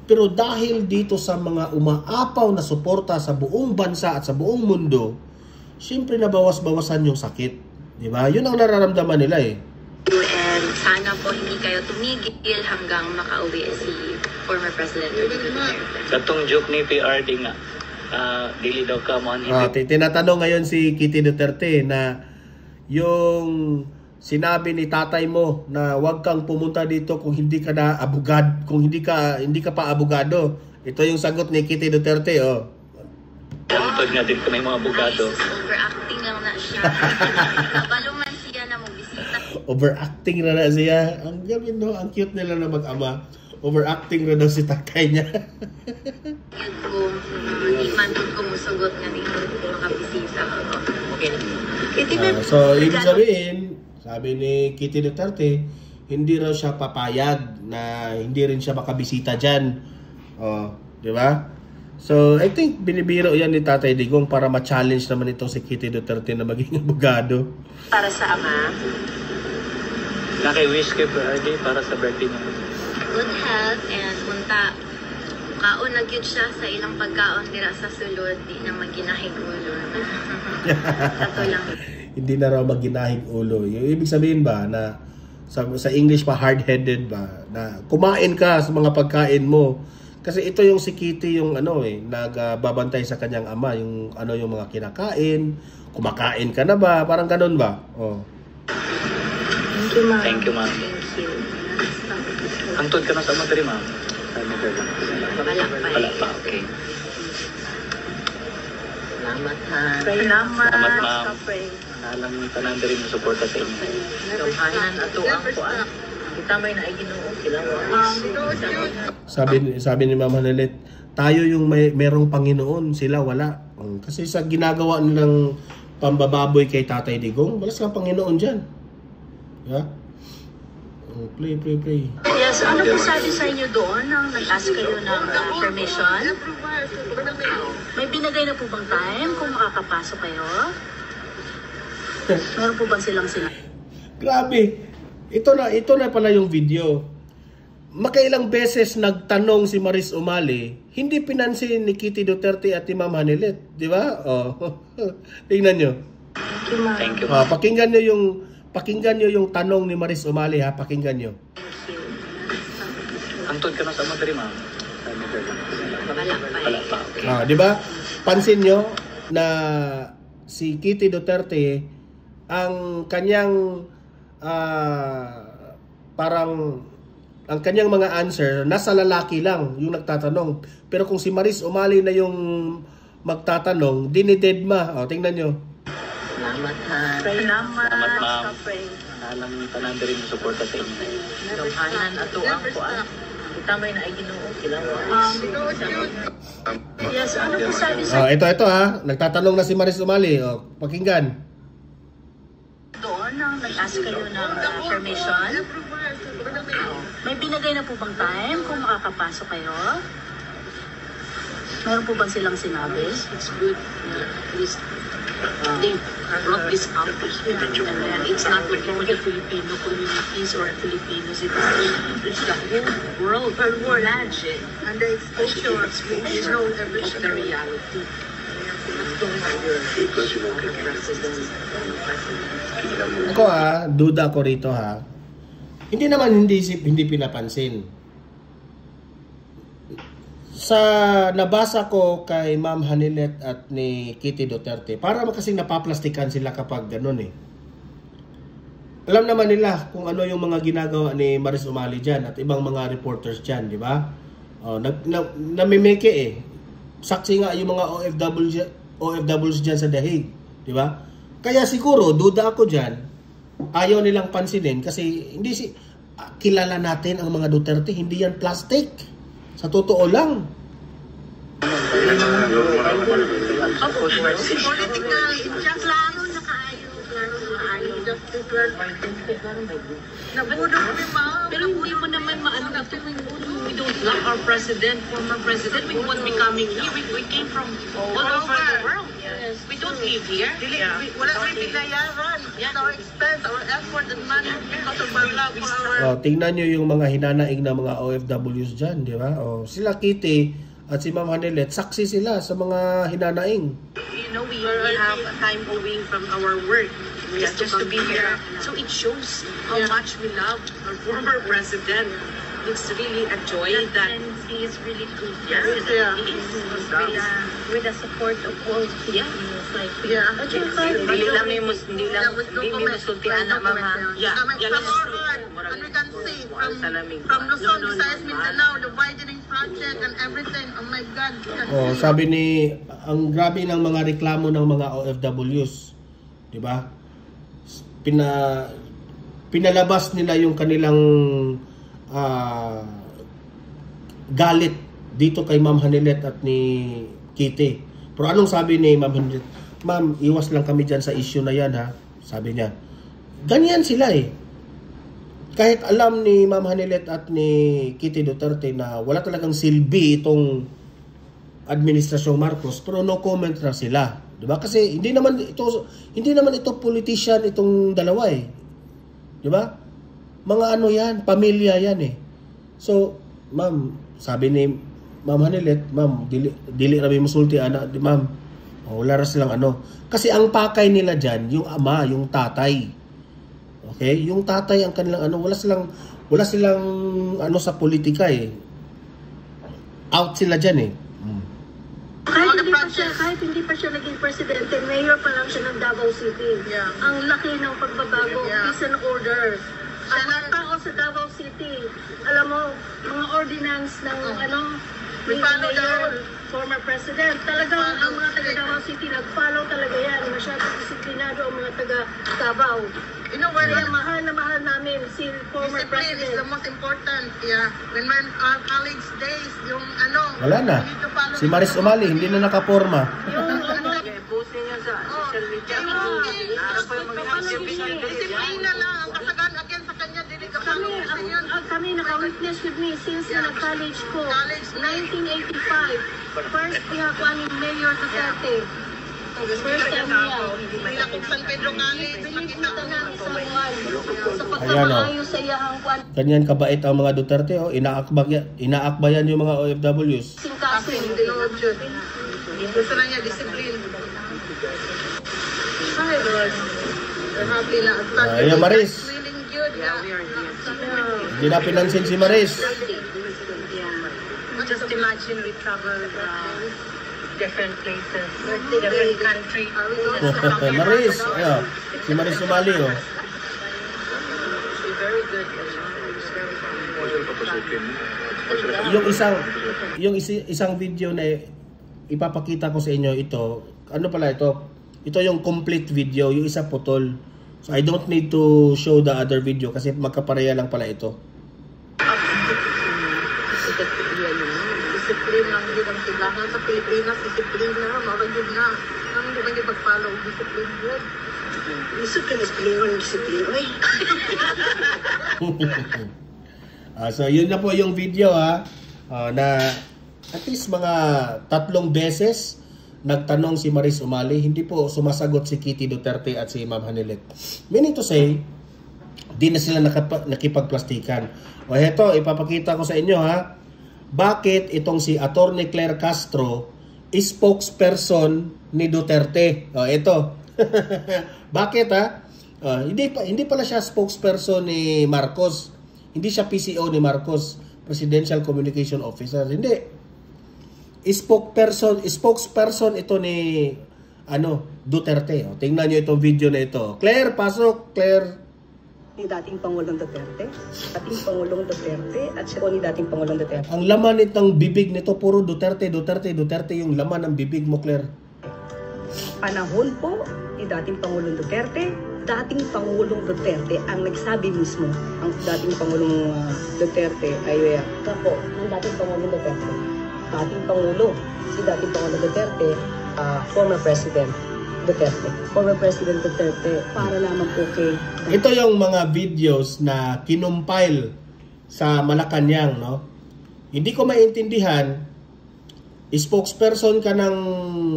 [SPEAKER 1] Pero dahil dito sa mga umaapaw na suporta sa buong bansa at sa buong mundo, siyempre nabawas-bawasan yung sakit. Di ba? Yun ang nararamdaman nila eh.
[SPEAKER 4] and sana po hindi kayo tumigil hanggang makauwi si former President Duterte.
[SPEAKER 5] Katong joke ni PRD nga, dili daw ka mo
[SPEAKER 1] Tinatanong ngayon si Kitty Duterte na yung sinabi ni tatay mo na huwag kang pumunta dito kung hindi ka na abogado, kung hindi ka pa abogado. Ito yung sagot ni Kitty Duterte, oh.
[SPEAKER 5] Tantod nga din kami mga abogado.
[SPEAKER 4] Overacting lang na siya. Baluman siya na magbisita.
[SPEAKER 1] Overacting na siya. Ang gabi, no? Ang cute nila na mag-ama. Overacting na daw si tatay niya.
[SPEAKER 4] Yun ko, di man ko musugot nga ni makabisita ako. Okay.
[SPEAKER 1] So, ibig sabihin, sabi ni Kitty Duterte, hindi raw siya papayag na hindi rin siya makabisita dyan. Oh, di ba? So, I think binibiro yan ni Tatay Digong para ma-challenge naman itong si Kitty Duterte na maging abogado.
[SPEAKER 6] Para sa ama.
[SPEAKER 5] Naki-wish kay birthday para sa birthday niya.
[SPEAKER 4] Good health and unta kaon na gyud siya sa ilang pagkaon dira sa sulod, di na maginahig ulo. Ato lang.
[SPEAKER 1] Hindi na raw maginahig ulo. Yung ibig sabihin ba na sa English pa hard-headed ba na kumain ka sa mga pagkain mo. Kasi ito yung si Kitty yung nagbabantay sa kanyang ama, yung yung mga kinakain, kumakain ka na ba? Parang ganun ba? Oh.
[SPEAKER 6] Thank you, ma'am.
[SPEAKER 5] Thank you, ma'am.
[SPEAKER 4] Thank you.
[SPEAKER 5] Hangtod ka na sa matri, ma'am. Wala pa, okay.
[SPEAKER 6] Salamat, ha.
[SPEAKER 3] Salamat.
[SPEAKER 5] Salamat, ma'am.
[SPEAKER 3] Pray.
[SPEAKER 5] Nalang tanan rin yung suporta sa inyo.
[SPEAKER 6] Gamhanan ato ang kuan. Kita may na Ginoo sila.
[SPEAKER 1] Sabi ni Ma'am Hanilet, tayo yung merong Panginoon, sila wala. Kasi sa ginagawa nilang pambababoy kay Tatay Digong, wala silang Panginoon diyan. Yeah? Play.
[SPEAKER 6] Yes, ano po sabi sa inyo doon nang nag-ask kayo ng permission? May binigay na po bang time kung makakapasok kayo? Meron po bang silang sila?
[SPEAKER 1] Grabe. Ito na pala yung video. Makailang beses nagtanong si Maris Umali, hindi pinansin ni Kitty Duterte at ni Ma'am Hanilet, di ba? Oh. Tingnan nyo.
[SPEAKER 6] Thank you, ma'am.
[SPEAKER 5] Thank you, ma'am.
[SPEAKER 1] Pakinggan nyo yung tanong ni Maris Umali, ha? Pakinggan nyo.
[SPEAKER 5] Hangtod ka na sa matri, ma'am. Wala pa, okay.
[SPEAKER 1] Di ba? Pansin nyo na si Kitty Duterte, ang kanyang ang kanyang mga answer nasa lalaki lang yung nagtatanong. Pero kung si Maris Umali na yung magtatanong, dinidedma. Tingnan nyo.
[SPEAKER 6] Salamat, ha.
[SPEAKER 3] Salamat.
[SPEAKER 5] Salamat, ma'am.
[SPEAKER 3] Pray.
[SPEAKER 5] Nalang tanan rin yung suporta sa inyo.
[SPEAKER 6] Gamhanan ato ang kuan. Kita may na Ginoo sila. Yes, ano po sabi sa
[SPEAKER 1] Ito ha. Nagtatanong na si Maris Umali. Pakinggan.
[SPEAKER 6] doon nang nag-ask kayo ng permission? May binigay na po bang time kung makakapasok kayo? Meron po bang silang sinabi? It's good. They brought this out and it's not only for the Filipino communities or Filipinos, it's the whole world magic and the exposure of the reality.
[SPEAKER 1] Ako duda ko rito Hindi naman hindi pinapansin. Sa nabasa ko kay Ma'am Hanilet at ni Kitty Duterte, para kasing napaplastikan sila kapag ganun Alam naman nila kung ano yung mga ginagawa ni Maris Umali dyan at ibang mga reporters dyan, di ba? Namimeke Saksi nga yung mga OFWs dyan sa The Hague, di ba? Kaya siguro, duda ako dyan, ayaw nilang pansinin kasi kilala natin ang mga Duterte, hindi yan plastic. Sa totoo lang.
[SPEAKER 6] Political, just laro na kaayo. Nabudok ni ma'am. Pero hindi mo naman maano na we don't love our president, former president. We won't be coming here. We came from all over the world. Yes. We don't live here. Wala rin binayaran. It's our expense, our effort and money because of our love for our...
[SPEAKER 1] Tingnan nyo yung mga hinanaing na mga OFWs dyan, di ba? Sila Kitty at si Ma'am Hanilet, saksi sila sa mga hinanaing.
[SPEAKER 6] You know, we have a time owing from our work. Just to be here. So it shows how much we love our former president. It's really a joy that
[SPEAKER 4] he is really good.
[SPEAKER 6] Yes,
[SPEAKER 4] With the support of all Filipinos. Like,
[SPEAKER 6] Hindi lang may musultian na mama.
[SPEAKER 7] And we can see from Luzon, Visayas, Mindanao, the widening project and everything. Oh my God.
[SPEAKER 1] Sabi ang grabe ng mga reklamo ng mga OFWs. Di ba? Pinalabas nila yung kanilang galit dito kay Ma'am Hanilet at ni Kitty. Pero anong sabi ni Ma'am Hanilet? Ma'am, iwas lang kami dyan sa issue na yan sabi niya. Ganyan sila Kahit alam ni Ma'am Hanilet at ni Kitty Duterte na wala talagang silbi itong administrasyong Marcos, pero no comment na sila. Diba? Kasi hindi naman ito politician itong dalawa eh. Diba? Mga ano yan, pamilya yan eh. So, ma'am, sabi ni Ma'am Hanilet, ma'am, dili rabi musulti ana, ma'am. Wala ras lang ano. Kasi ang pakay nila diyan, yung ama, yung tatay. Okay? Yung tatay ang kanilang ano, wala silang ano sa politika eh. Out sila diyan eh.
[SPEAKER 8] Kahit hindi pa siya naging presidente, mayor pa lang siya ng Davao City.
[SPEAKER 7] Yeah.
[SPEAKER 8] Ang laki ng pagbabago, peace and order. Ang mga tao sa Davao City, alam mo, mga ordinance ng ni Mayor, former president, talagang ang mga taga Davao City nag-follow talaga yan. Masyadong disiplinado ang mga taga Davao.
[SPEAKER 7] You know what?
[SPEAKER 8] Kaya mahal na mahal namin si former
[SPEAKER 7] Discipline is the
[SPEAKER 8] president.
[SPEAKER 7] most important. Yeah. When our college days, yung
[SPEAKER 1] Wala na.
[SPEAKER 7] we need to follow
[SPEAKER 1] Si Maris Umali, hindi na nakaporma.
[SPEAKER 6] Posting niya sa social media. Ano pa yung mga
[SPEAKER 7] disiplina lang. Ang kasagan again sa kanya, dili ka follow kasi yun.
[SPEAKER 8] Kami naka-witness with me since na nag-college ko. 1985. First pinakakuha ni Mayor Duterte. First time niya.
[SPEAKER 7] Pinakong San Pedro College, makita ko na.
[SPEAKER 8] Sa buwan. Sa
[SPEAKER 1] Ayan,
[SPEAKER 8] pagkamaayos sa iyahang kwan.
[SPEAKER 1] Ganyan kabait ang mga Duterte, oh. Inaakbayan yung mga OFWs.
[SPEAKER 8] Singkasing.
[SPEAKER 7] Tinulog yun. Gusto na niya, discipline. Hi, Lord. We're happy na.
[SPEAKER 1] Ayan, Maris.
[SPEAKER 7] Feeling good.
[SPEAKER 1] Hindi na pinansin si Maris.
[SPEAKER 6] Just imagine we travel different places, different countries.
[SPEAKER 1] Maris, ayan. Si Maris Umali, oh.
[SPEAKER 6] Very good.
[SPEAKER 1] Yung isang video na ipapakita ko sa inyo ito, ano pala ito? Ito yung complete video, yung isa putol. So I don't need to show the other video kasi magkapareha lang pala ito.
[SPEAKER 7] Discipline lang din ang kailangan sa Pilipinas. Discipline na, mawagid na. Ang hindi ba yung pag-follow discipline yun? Discipline. Uy!
[SPEAKER 1] So yun na po yung video na at least mga 3 beses nagtanong si Maris Umali, hindi po sumasagot si Kitty Duterte at si Ma'am Hanilet. Meaning to say, di na sila nakipagplastikan. O heto, ipapakita ko sa inyo bakit itong si Attorney Claire Castro is spokesperson ni Duterte. O ito. Bakit hindi pala siya spokesperson ni Marcos. Hindi siya PCO ni Marcos, Presidential Communication Officer. Hindi. Spokesperson ito ni Duterte. O, tingnan niyo itong video na ito. Claire, pasok, Claire.
[SPEAKER 9] Ni dating Pangulong Duterte, at siya ni dating Pangulong Duterte.
[SPEAKER 1] Ang laman nitong bibig nito puro Duterte yung laman ng bibig mo, Claire.
[SPEAKER 9] Panahon po ni dating Pangulong Duterte ang nagsabi mismo, ang dating Pangulong Duterte ay po, ang dating Pangulong Duterte. Dating Pangulo, si dating Pangulong Duterte, former President Duterte, para lamang po kay...
[SPEAKER 1] Ito yung mga videos na kinumpile sa Malacanang, no? Hindi ko maintindihan, spokesperson ka ng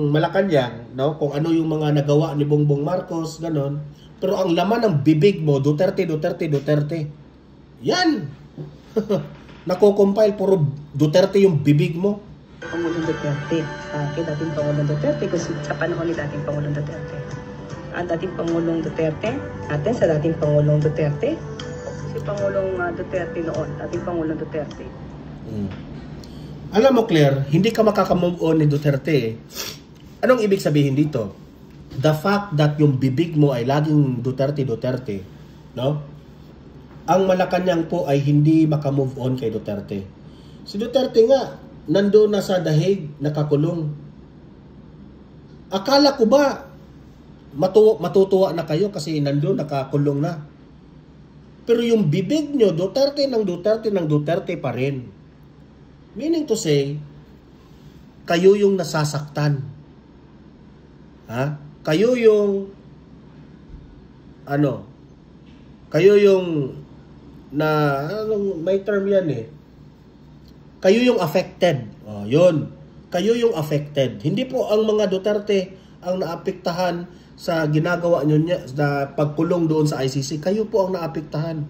[SPEAKER 1] Malacanang, no? Kung ano yung mga nagawa ni Bongbong Marcos, ganon. Pero ang laman ng bibig mo, Duterte. Yan! Nako-compile, puro Duterte yung bibig mo.
[SPEAKER 9] Pangulong Duterte, kay dating Pangulong Duterte, kasi sa panahon ni dating Pangulong Duterte. Ang dating Pangulong Duterte, atin sa dating Pangulong Duterte, si Pangulong Duterte noon, dating Pangulong Duterte.
[SPEAKER 1] Alam mo, Claire, hindi ka makakamove on ni Duterte. Anong ibig sabihin dito? The fact that yung bibig mo ay laging Duterte, no? Ang Malacanang po ay hindi makamove on kay Duterte. Si Duterte nga, nandoon na sa The Hague, nakakulong. Akala ko ba matutuwa na kayo kasi nandoon, nakakulong na. Pero yung bibig nyo, Duterte pa rin. Meaning to say, kayo yung nasasaktan. Kayo yung kayo yung may term yan eh. Kayo yung affected. Yun. kayo yung affected. Hindi po ang mga Duterte ang naapektahan sa ginagawa nyo niya, sa pagkulong doon sa ICC. Kayo po ang naapektahan.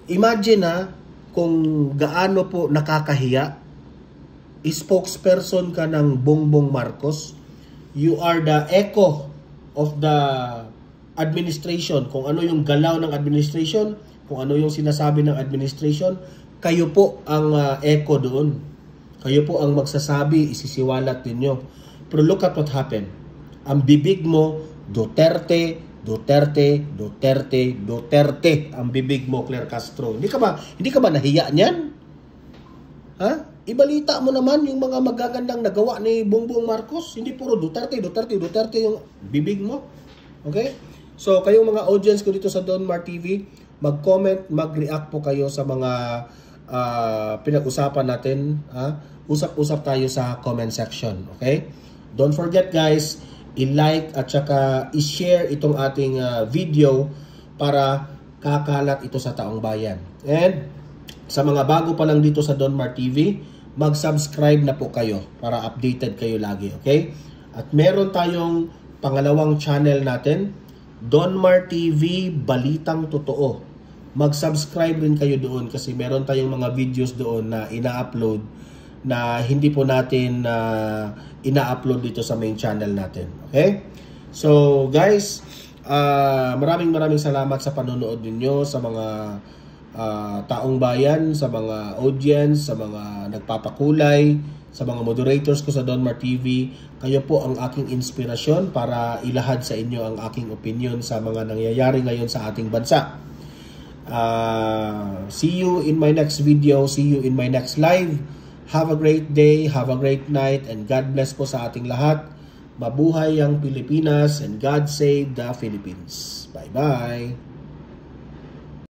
[SPEAKER 1] Imagine kung gaano po nakakahiya. Spokesperson ka ng Bongbong Marcos. You are the echo of the administration. Kung ano yung galaw ng administration, kung ano yung sinasabi ng administration, kayo po ang echo doon. Kayo po ang magsasabi, isisiwalat ninyo. Pero look at what happened. Ang bibig mo, Duterte, Duterte, Duterte, Duterte. Ang bibig mo, Claire Castro. Hindi ka ba nahiya niyan? Ha? Ibalita mo naman yung mga magagandang nagawa ni Bongbong Marcos. Hindi puro Duterte, Duterte, Duterte yung bibig mo. Okay? So, kayong mga audience ko dito sa Don Mar TV, mag-comment, mag-react po kayo sa mga pinag-usapan natin. Usap-usap tayo sa comment section. Okay? Don't forget guys, i-like at saka i-share itong ating video para kakalat ito sa taong bayan. And sa mga bago pa lang dito sa Don Mar TV, mag-subscribe na po kayo para updated kayo lagi, okay? At meron tayong pangalawang channel natin, Don Mar TV Balitang Totoo. Mag-subscribe rin kayo doon kasi meron tayong mga videos doon na ina-upload na hindi po natin ina-upload dito sa main channel natin, okay? So guys, maraming salamat sa panonood ninyo, sa mga taong bayan, sa mga audience, sa mga nagpapakulay, sa mga moderators ko sa Don Mar TV. Kayo po ang aking inspirasyon para ilahad sa inyo ang aking opinion sa mga nangyayari ngayon sa ating bansa. See you in my next video, see you in my next live. Have a great day, have a great night, and God bless po sa ating lahat. Mabuhay ang Pilipinas and God save the Philippines. Bye-bye.